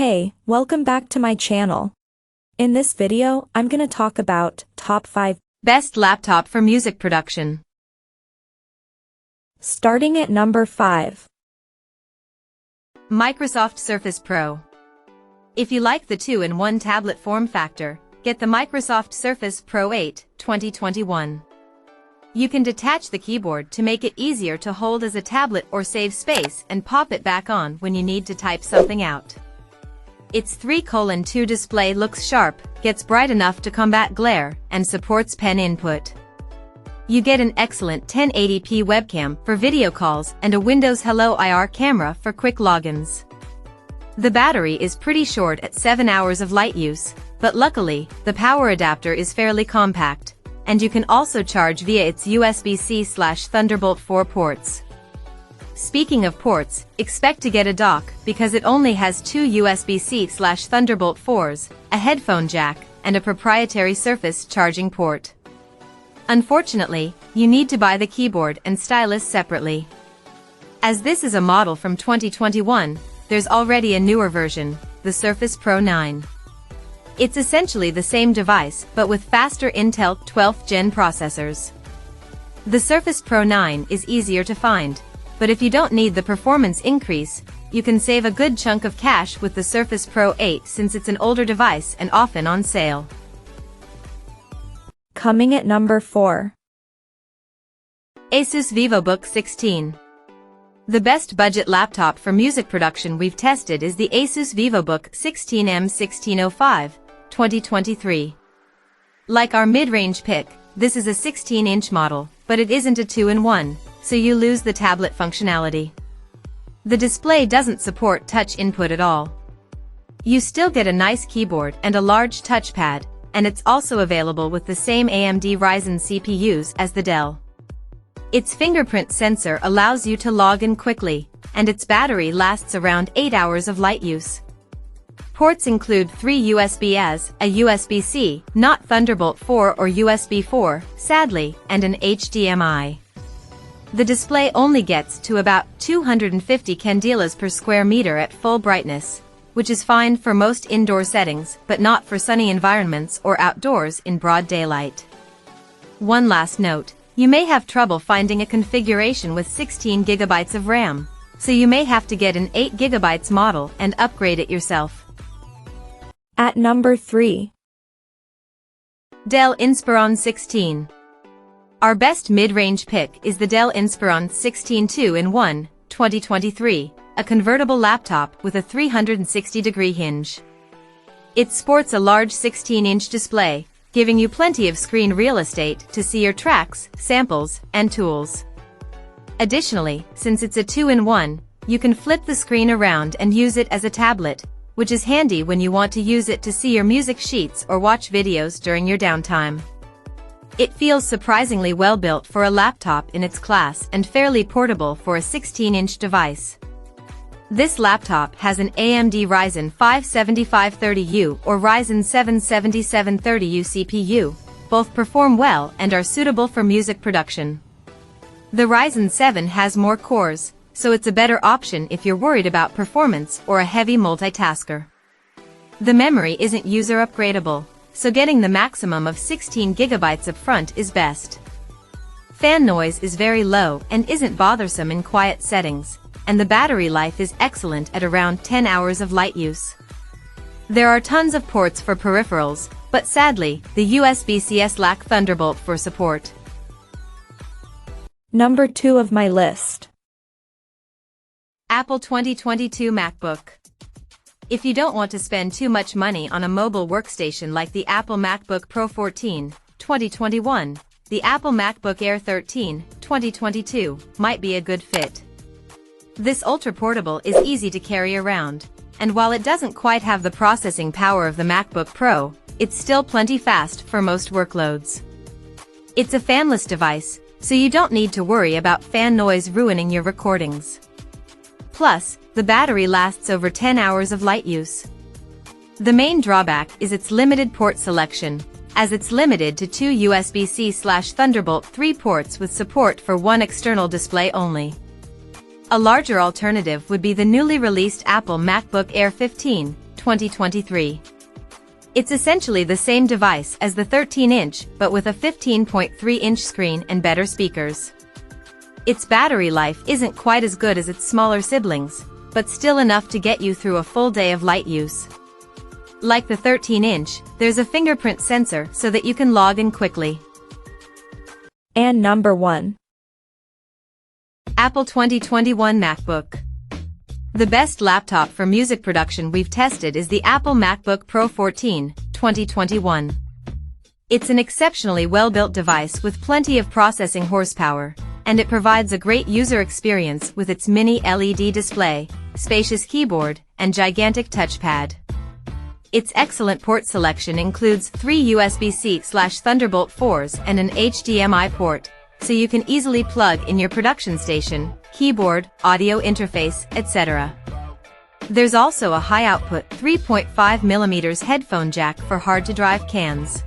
Hey, welcome back to my channel. In this video, I'm gonna talk about top 5 best laptop for music production. Starting at number 5. Microsoft Surface Pro. If you like the 2-in-1 tablet form factor, get the Microsoft Surface Pro 8, 2021. You can detach the keyboard to make it easier to hold as a tablet or save space and pop it back on when you need to type something out. Its 3:2 display looks sharp, gets bright enough to combat glare, and supports pen input. You get an excellent 1080p webcam for video calls and a Windows Hello IR camera for quick logins. The battery is pretty short at 7 hours of light use, but luckily, the power adapter is fairly compact, and you can also charge via its USB-C/Thunderbolt 4 ports. Speaking of ports, expect to get a dock because it only has 2 USB-C/Thunderbolt 4s, a headphone jack, and a proprietary Surface charging port. Unfortunately, you need to buy the keyboard and stylus separately. As this is a model from 2021, there's already a newer version, the Surface Pro 9. It's essentially the same device but with faster Intel 12th Gen processors. The Surface Pro 9 is easier to find, but if you don't need the performance increase, you can save a good chunk of cash with the Surface Pro 8 since it's an older device and often on sale. Coming at number 4. ASUS VivoBook 16. The best budget laptop for music production we've tested is the ASUS VivoBook 16M1605, 2023. Like our mid-range pick, this is a 16-inch model, but it isn't a 2-in-1, so you lose the tablet functionality. The display doesn't support touch input at all. You still get a nice keyboard and a large touchpad, and it's also available with the same AMD Ryzen CPUs as the Dell. Its fingerprint sensor allows you to log in quickly, and its battery lasts around 8 hours of light use. Ports include 3 USB-As, a USB-C, not Thunderbolt 4 or USB 4, sadly, and an HDMI. The display only gets to about 250 candelas per square meter at full brightness, which is fine for most indoor settings but not for sunny environments or outdoors in broad daylight. One last note, you may have trouble finding a configuration with 16 GB of RAM, so you may have to get an 8 GB model and upgrade it yourself. At number 3. Dell Inspiron 16. Our best mid-range pick is the Dell Inspiron 16 2-in-1, 2023, a convertible laptop with a 360-degree hinge. It sports a large 16-inch display, giving you plenty of screen real estate to see your tracks, samples, and tools. Additionally, since it's a 2-in-1, you can flip the screen around and use it as a tablet, which is handy when you want to use it to see your music sheets or watch videos during your downtime. It feels surprisingly well built for a laptop in its class and fairly portable for a 16-inch device. This laptop has an AMD Ryzen 5 7530U or Ryzen 7 7730U CPU. Both perform well and are suitable for music production. The Ryzen 7 has more cores, so it's a better option if you're worried about performance or a heavy multitasker. The memory isn't user upgradable, so getting the maximum of 16 GB up front is best. Fan noise is very low and isn't bothersome in quiet settings, and the battery life is excellent at around 10 hours of light use. There are tons of ports for peripherals, but sadly, the USB-Cs lack Thunderbolt for support. Number 2 of my list. Apple 2022 MacBook. If you don't want to spend too much money on a mobile workstation like the Apple MacBook Pro 14, 2021, the Apple MacBook Air 13, 2022, might be a good fit. This ultra-portable is easy to carry around, and while it doesn't quite have the processing power of the MacBook Pro, it's still plenty fast for most workloads. It's a fanless device, so you don't need to worry about fan noise ruining your recordings. Plus, the battery lasts over 10 hours of light use. The main drawback is its limited port selection, as it's limited to 2 USB-C/Thunderbolt 3 ports with support for one external display only. A larger alternative would be the newly released Apple MacBook Air 15, 2023. It's essentially the same device as the 13-inch but with a 15.3-inch screen and better speakers. Its battery life isn't quite as good as its smaller siblings, but still enough to get you through a full day of light use. Like the 13-inch, there's a fingerprint sensor so that you can log in quickly. And number 1. Apple 2021 MacBook. The best laptop for music production we've tested is the Apple MacBook Pro 14, 2021. It's an exceptionally well-built device with plenty of processing horsepower, and it provides a great user experience with its mini LED display, spacious keyboard, and gigantic touchpad. Its excellent port selection includes 3 USB-C/Thunderbolt 4s and an HDMI port, so you can easily plug in your production station, keyboard, audio interface, etc. There's also a high-output 3.5mm headphone jack for hard-to-drive cans.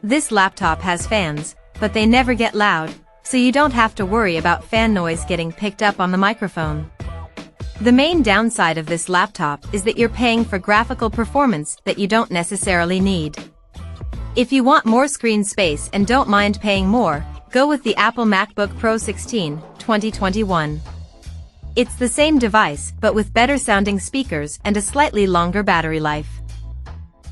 This laptop has fans, but they never get loud, so you don't have to worry about fan noise getting picked up on the microphone. The main downside of this laptop is that you're paying for graphical performance that you don't necessarily need. If you want more screen space and don't mind paying more, go with the Apple MacBook Pro 16, 2021. It's the same device but with better sounding speakers and a slightly longer battery life.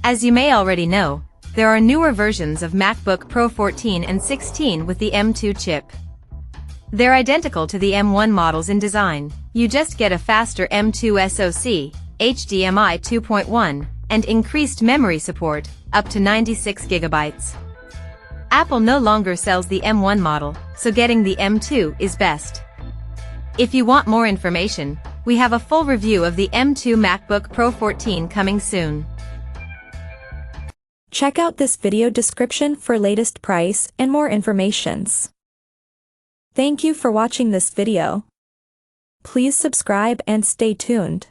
As you may already know, there are newer versions of MacBook Pro 14 and 16 with the M2 chip. They're identical to the M1 models in design, you just get a faster M2 SoC, HDMI 2.1, and increased memory support, up to 96 GB. Apple no longer sells the M1 model, so getting the M2 is best. If you want more information, we have a full review of the M2 MacBook Pro 14 coming soon. Check out this video description for latest price and more informations. Thank you for watching this video. Please subscribe and stay tuned.